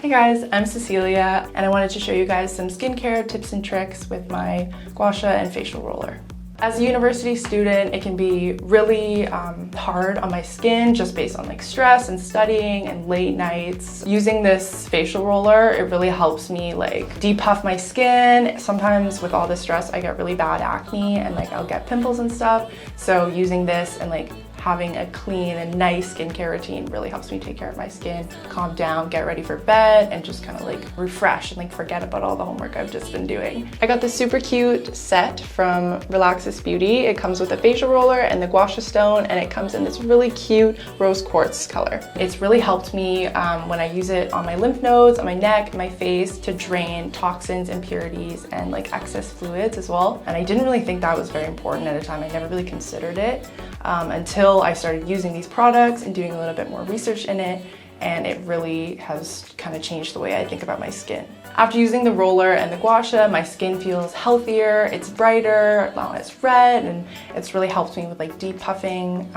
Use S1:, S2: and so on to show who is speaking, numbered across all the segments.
S1: Hey guys, I'm Cecilia and I wanted to show you guys some skincare tips and tricks with my gua sha and facial roller. As a university student, it can be really hard on my skin just based on like stress and studying and late nights. Using this facial roller, it really helps me like depuff my skin. Sometimes with all the stress, I get really bad acne and like I'll get pimples and stuff. So using this and like having a clean and nice skincare routine really helps me take care of my skin, calm down, get ready for bed, and just kind of like refresh and like forget about all the homework I've just been doing. I got this super cute set from Relaxus Beauty. It comes with a facial roller and the gua sha stone, and it comes in this really cute rose quartz color. It's really helped me when I use it on my lymph nodes, on my neck, my face, to drain toxins, impurities, and like excess fluids as well. And I didn't really think that was very important at a time. I never really considered it until I started using these products and doing a little bit more research in it, and it really has kind of changed the way I think about my skin. After using the roller and the gua sha, my skin feels healthier, it's brighter, it's red, and it's really helped me with like depuffing,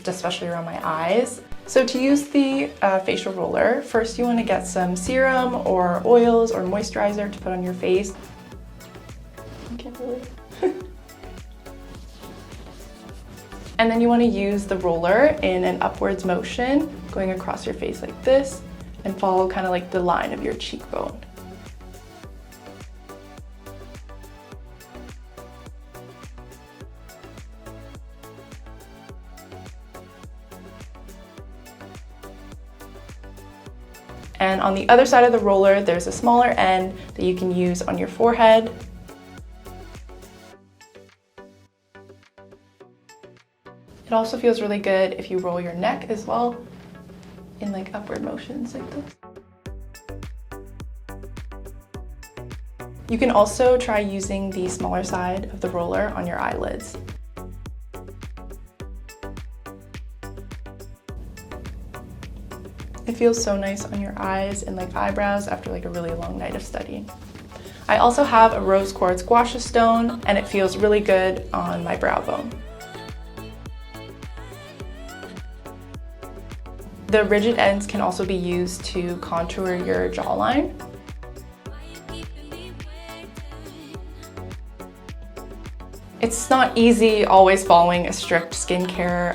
S1: especially around my eyes. So to use the facial roller, first you want to get some serum or oils or moisturizer to put on your face. I can't really. And then you want to use the roller in an upwards motion, going across your face like this, and follow kind of like the line of your cheekbone. And on the other side of the roller, there's a smaller end that you can use on your forehead. It also feels really good if you roll your neck as well in like upward motions like this. You can also try using the smaller side of the roller on your eyelids. It feels so nice on your eyes and like eyebrows after like a really long night of studying. I also have a rose quartz gua sha stone, and it feels really good on my brow bone. The rigid ends can also be used to contour your jawline. It's not easy always following a strict skincare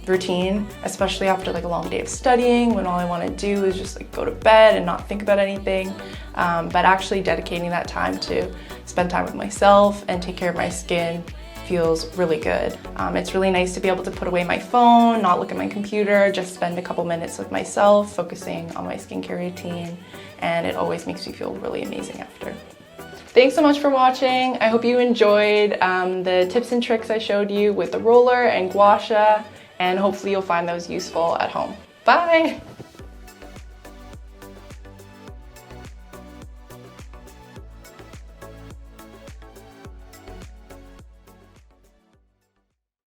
S1: routine, especially after like a long day of studying when all I want to do is just like go to bed and not think about anything. But actually dedicating that time to spend time with myself and take care of my skin feels really good. It's really nice to be able to put away my phone, not look at my computer, just spend a couple minutes with myself, focusing on my skincare routine, and it always makes me feel really amazing after. Thanks so much for watching. I hope you enjoyed the tips and tricks I showed you with the roller and gua sha, and hopefully you'll find those useful at home. Bye!